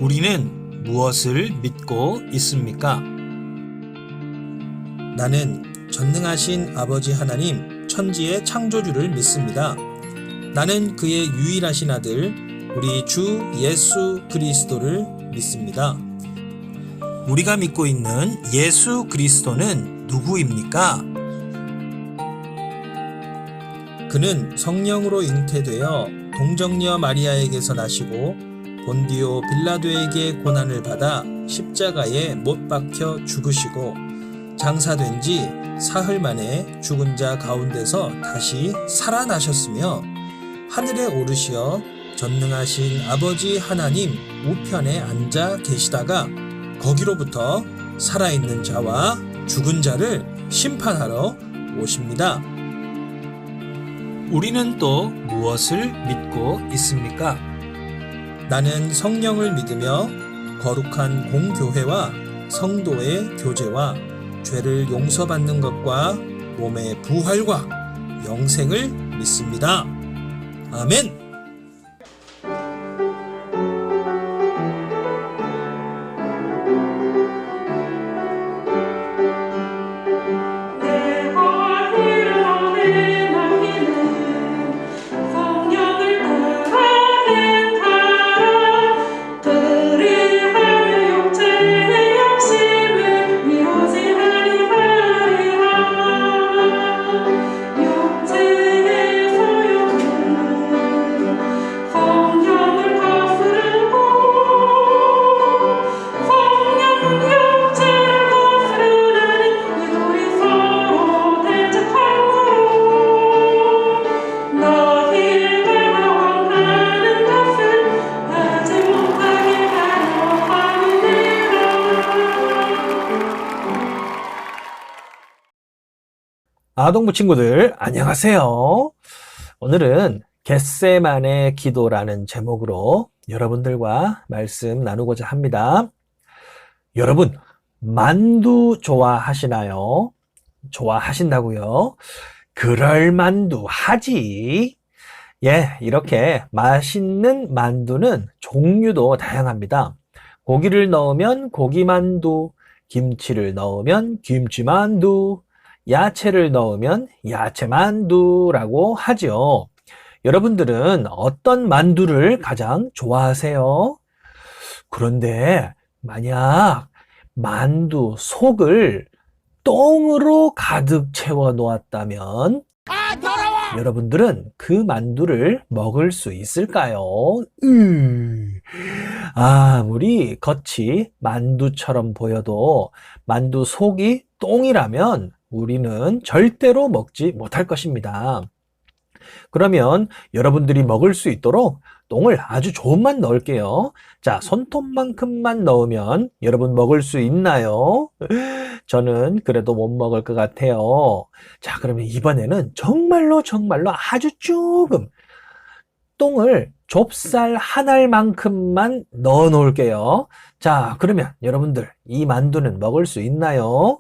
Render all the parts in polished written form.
우리는 무엇을 믿고 있습니까? 나는 전능하신 아버지 하나님 천지의 창조주를 믿습니다. 나는 그의 유일하신 아들 우리 주 예수 그리스도를 믿습니다. 우리가 믿고 있는 예수 그리스도는 누구입니까? 그는 성령으로 잉태되어 동정녀 마리아에게서 나시고 본디오 빌라도에게 고난을 받아 십자가에 못 박혀 죽으시고 장사된 지 사흘 만에 죽은 자 가운데서 다시 살아나셨으며 하늘에 오르시어 전능하신 아버지 하나님 우편에 앉아 계시다가 거기로부터 살아있는 자와 죽은 자를 심판하러 오십니다. 우리는 또 무엇을 믿고 있습니까? 나는 성령을 믿으며 거룩한 공교회와 성도의 교제와 죄를 용서받는 것과 몸의 부활과 영생을 믿습니다. 아멘. 아동부 친구들 안녕하세요. 오늘은 겟세마네 기도라는 제목으로 여러분들과 말씀 나누고자 합니다. 여러분 만두 좋아하시나요? 좋아하신다고요? 그럴 만두 하지. 예, 이렇게 맛있는 만두는 종류도 다양합니다. 고기를 넣으면 고기만두, 김치를 넣으면 김치만두, 야채를 넣으면 야채만두라고 하죠. 여러분들은 어떤 만두를 가장 좋아하세요? 그런데 만약 만두 속을 똥으로 가득 채워 놓았다면 여러분들은 그 만두를 먹을 수 있을까요? 아무리 겉이 만두처럼 보여도 만두 속이 똥이라면 우리는 절대로 먹지 못할 것입니다. 그러면 여러분들이 먹을 수 있도록 똥을 아주 조금만 넣을게요. 자, 손톱만큼만 넣으면 여러분 먹을 수 있나요? 저는 그래도 못 먹을 것 같아요. 자, 그러면 이번에는 정말로 아주 조금 똥을 좁쌀 한 알만큼만 넣어 놓을게요. 자, 그러면 여러분들 이 만두는 먹을 수 있나요?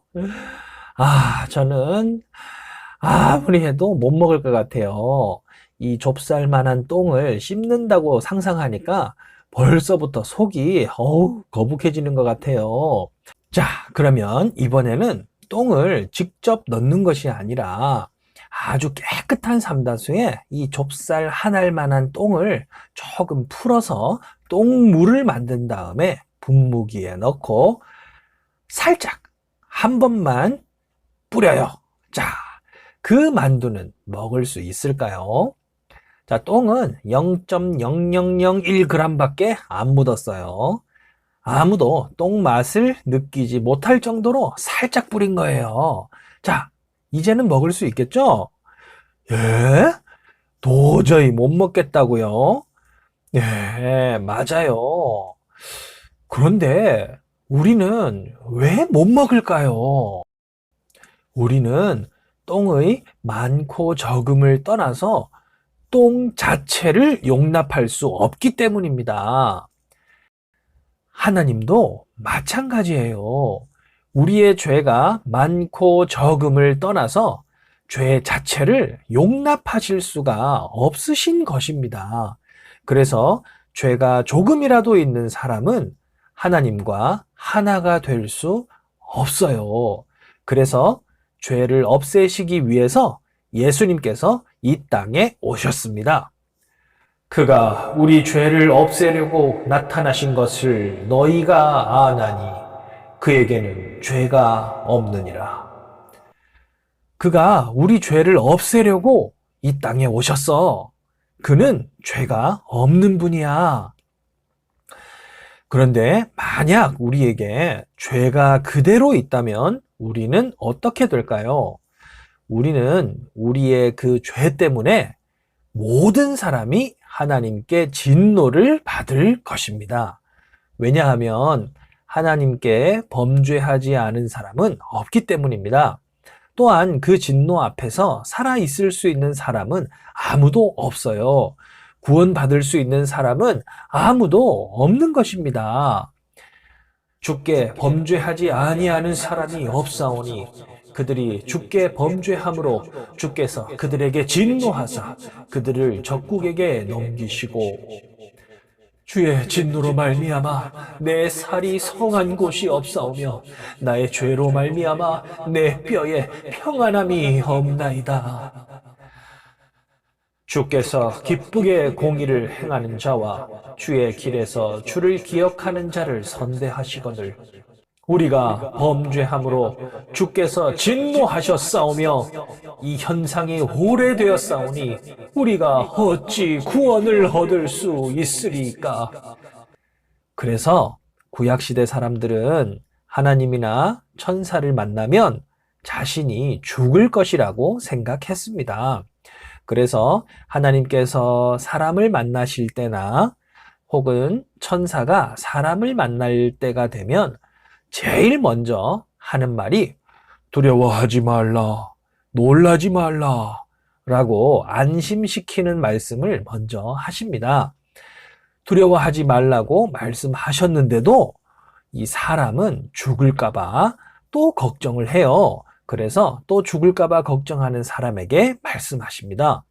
저는 아무리 해도 못 먹을 것 같아요. 이 좁쌀만한 똥을 씹는다고 상상하니까 벌써부터 속이 거북해지는 것 같아요. 자, 그러면 이번에는 똥을 직접 넣는 것이 아니라 아주 깨끗한 삼다수에 이 좁쌀 한 알만한 똥을 조금 풀어서 똥물을 만든 다음에 분무기에 넣고 살짝 한 번만 뿌려요. 자, 그 만두는 먹을 수 있을까요? 자, 똥은 0.0001g 밖에 안 묻었어요. 아무도 똥 맛을 느끼지 못할 정도로 살짝 뿌린 거예요. 자, 이제는 먹을 수 있겠죠? 예? 도저히 못 먹겠다고요? 예, 맞아요. 그런데 우리는 왜 못 먹을까요? 우리는 똥의 많고 적음을 떠나서 똥 자체를 용납할 수 없기 때문입니다. 하나님도 마찬가지예요. 우리의 죄가 많고 적음을 떠나서 죄 자체를 용납하실 수가 없으신 것입니다. 그래서 죄가 조금이라도 있는 사람은 하나님과 하나가 될 수 없어요. 그래서 죄를 없애시기 위해서 예수님께서 이 땅에 오셨습니다. 그가 우리 죄를 없애려고 나타나신 것을 너희가 아나니 그에게는 죄가 없느니라. 그가 우리 죄를 없애려고 이 땅에 오셨어. 그는 죄가 없는 분이야. 그런데 만약 우리에게 죄가 그대로 있다면 우리는 어떻게 될까요? 우리는 우리의 그 죄 때문에 모든 사람이 하나님께 진노를 받을 것입니다. 왜냐하면 하나님께 범죄하지 않은 사람은 없기 때문입니다. 또한 그 진노 앞에서 살아있을 수 있는 사람은 아무도 없어요. 구원받을 수 있는 사람은 아무도 없는 것입니다. 주께 범죄하지 아니하는 사람이 없사오니 그들이 주께 범죄함으로 주께서 그들에게 진노하사 그들을 적국에게 넘기시고 주의 진노로 말미암아 내 살이 성한 곳이 없사오며 나의 죄로 말미암아 내 뼈에 평안함이 없나이다. 주께서 기쁘게 공의를 행하는 자와 주의 길에서 주를 기억하는 자를 선대하시거늘 우리가 범죄함으로 주께서 진노하셨사오며 이 현상이 오래되었사오니 우리가 어찌 구원을 얻을 수 있으리까? 그래서 구약시대 사람들은 하나님이나 천사를 만나면 자신이 죽을 것이라고 생각했습니다. 그래서 하나님께서 사람을 만나실 때나 혹은 천사가 사람을 만날 때가 되면 제일 먼저 하는 말이 두려워하지 말라, 놀라지 말라 라고 안심시키는 말씀을 먼저 하십니다. 두려워하지 말라고 말씀하셨는데도 이 사람은 죽을까봐 또 걱정을 해요. 그래서 또 죽을까봐 걱정하는 사람에게 말씀하십니다.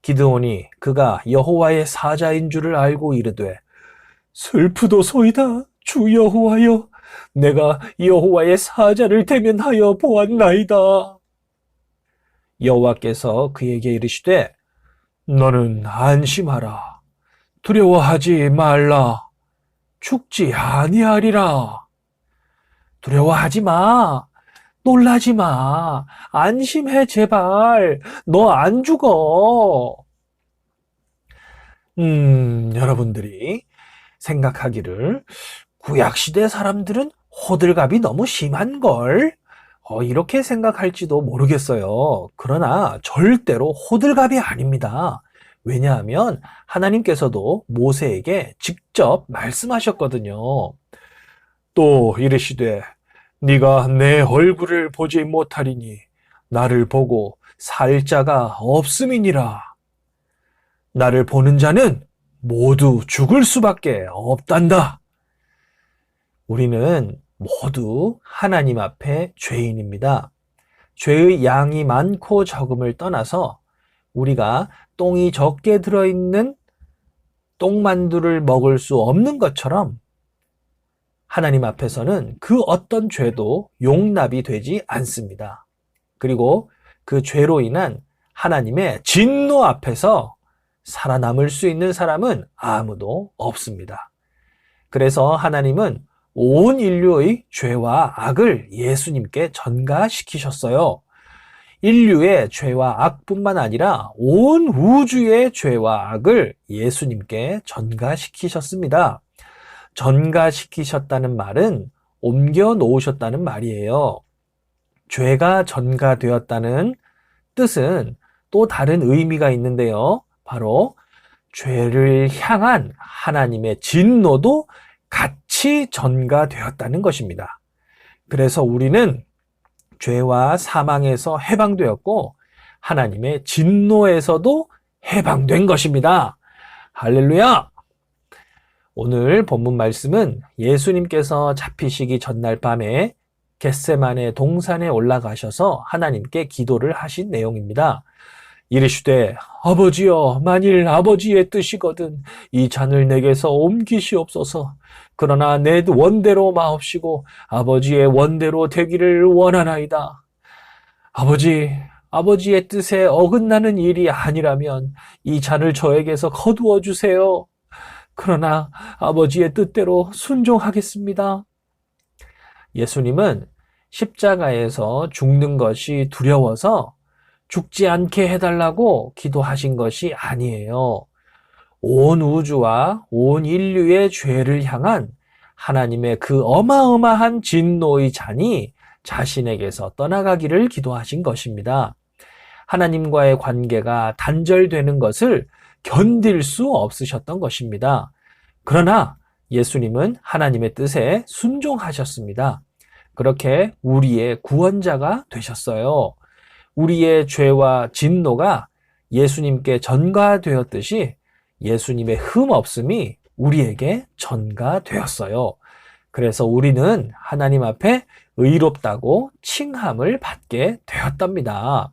기드온이 그가 여호와의 사자인 줄을 알고 이르되 슬프도소이다 주 여호와여 내가 여호와의 사자를 대면하여 보았나이다. 여호와께서 그에게 이르시되 너는 안심하라 두려워하지 말라 죽지 아니하리라. 두려워하지 마. 놀라지 마. 안심해 제발. 너 안 죽어. 여러분들이 생각하기를 구약시대 사람들은 호들갑이 너무 심한걸? 이렇게 생각할지도 모르겠어요. 그러나 절대로 호들갑이 아닙니다. 왜냐하면 하나님께서도 모세에게 직접 말씀하셨거든요. 또 이르시되 네가 내 얼굴을 보지 못하리니 나를 보고 살 자가 없음이니라. 나를 보는 자는 모두 죽을 수밖에 없단다. 우리는 모두 하나님 앞에 죄인입니다. 죄의 양이 많고 적음을 떠나서 우리가 똥이 적게 들어있는 똥만두를 먹을 수 없는 것처럼 하나님 앞에서는 그 어떤 죄도 용납이 되지 않습니다. 그리고 그 죄로 인한 하나님의 진노 앞에서 살아남을 수 있는 사람은 아무도 없습니다. 그래서 하나님은 온 인류의 죄와 악을 예수님께 전가시키셨어요. 인류의 죄와 악뿐만 아니라 온 우주의 죄와 악을 예수님께 전가시키셨습니다. 전가시키셨다는 말은 옮겨 놓으셨다는 말이에요. 죄가 전가되었다는 뜻은 또 다른 의미가 있는데요. 바로 죄를 향한 하나님의 진노도 같이 전가되었다는 것입니다. 그래서 우리는 죄와 사망에서 해방되었고 하나님의 진노에서도 해방된 것입니다. 할렐루야! 오늘 본문 말씀은 예수님께서 잡히시기 전날 밤에 겟세마네 동산에 올라가셔서 하나님께 기도를 하신 내용입니다. 이르시되 아버지여 만일 아버지의 뜻이거든 이 잔을 내게서 옮기시옵소서. 그러나 내 원대로 마옵시고 아버지의 원대로 되기를 원하나이다. 아버지의 뜻에 어긋나는 일이 아니라면 이 잔을 저에게서 거두어 주세요. 그러나 아버지의 뜻대로 순종하겠습니다. 예수님은 십자가에서 죽는 것이 두려워서 죽지 않게 해달라고 기도하신 것이 아니에요. 온 우주와 온 인류의 죄를 향한 하나님의 그 어마어마한 진노의 잔이 자신에게서 떠나가기를 기도하신 것입니다. 하나님과의 관계가 단절되는 것을 견딜 수 없으셨던 것입니다. 그러나 예수님은 하나님의 뜻에 순종하셨습니다. 그렇게 우리의 구원자가 되셨어요. 우리의 죄와 진노가 예수님께 전가되었듯이 예수님의 흠 없음이 우리에게 전가되었어요. 그래서 우리는 하나님 앞에 의롭다고 칭함을 받게 되었답니다.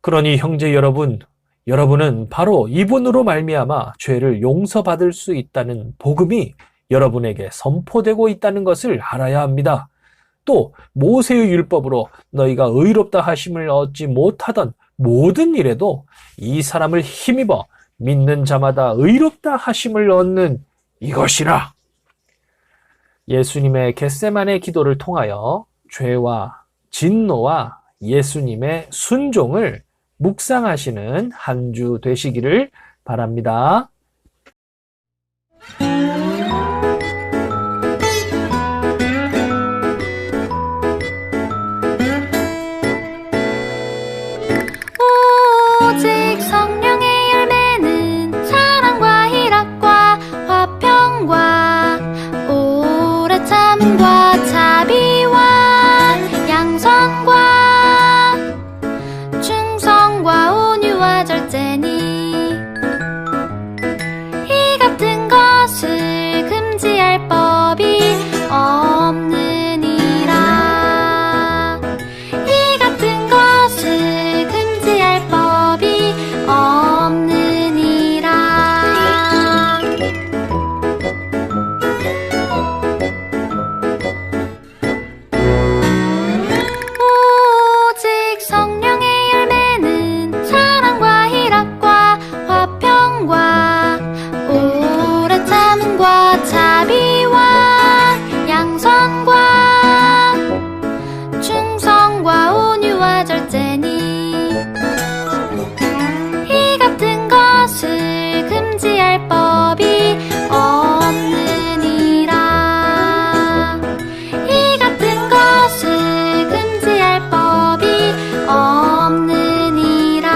그러니 형제 여러분, 여러분은 바로 이분으로 말미암아 죄를 용서받을 수 있다는 복음이 여러분에게 선포되고 있다는 것을 알아야 합니다. 또 모세의 율법으로 너희가 의롭다 하심을 얻지 못하던 모든 일에도 이 사람을 힘입어 믿는 자마다 의롭다 하심을 얻는 이것이라. 예수님의 겟세마네 기도를 통하여 죄와 진노와 예수님의 순종을 묵상하시는 한 주 되시기를 바랍니다. 오직 성령의 열매는 사랑과 희락과 화평과 오래 참음과 자비와 양선과 충성과 온유와 절제니 이 같은 것을 금지할 법이 없느니라. 이 같은 것을 금지할 법이 없느니라. 오직 성령의 열매는 사랑과 희락과 화평과 오래 참음과 자비와 양선과 충성과 온유와 절제니 이 같은 것을 금지할 법이 없느니라. 이 같은 것을 금지할 법이 없느니라.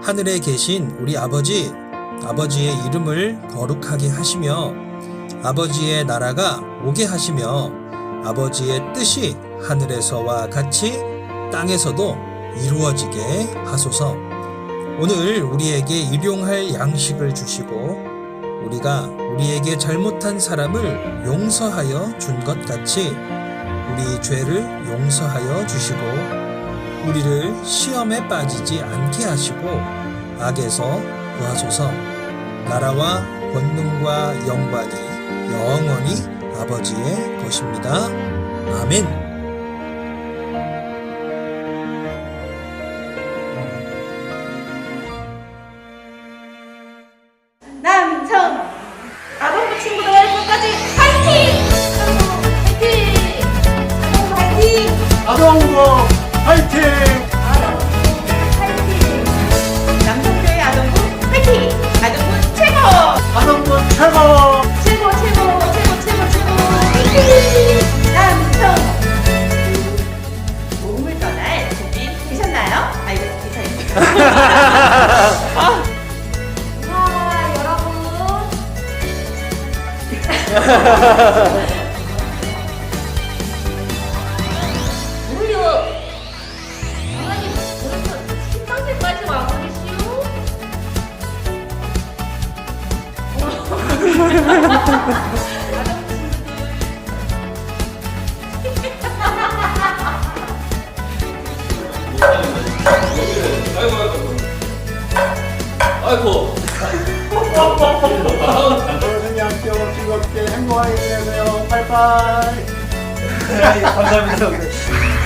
하늘에 계신 우리 아버지, 아버지의 이름을 거룩하게 하시며 아버지의 나라가 오게 하시며 아버지의 뜻이 하늘에서와 같이 땅에서도 이루어지게 하소서. 오늘 우리에게 일용할 양식을 주시고 우리가 우리에게 잘못한 사람을 용서하여 준 것 같이 우리 죄를 용서하여 주시고 우리를 시험에 빠지지 않게 하시고 악에서 구하소서. 나라와 권능과 영광이 영원히 아버지의 것입니다. 아멘. 남성 아동부 친구들 끝까지 파이팅! 아동부 파이팅! 아동부 화이팅! 파이팅! 남성교회 아동부 파이팅! 아동부 최고! 아동부 최고! 최고 파이팅! 남성 모험을 떠날 준비 되셨나요? 알겠습니다. 와 여러분 뭐요? 아니 그렇게 신방들까지 와보시오? 아이고. 선생님 함께 즐겁게 행복하게 지내세요. 빠이빠이. 감사합니다.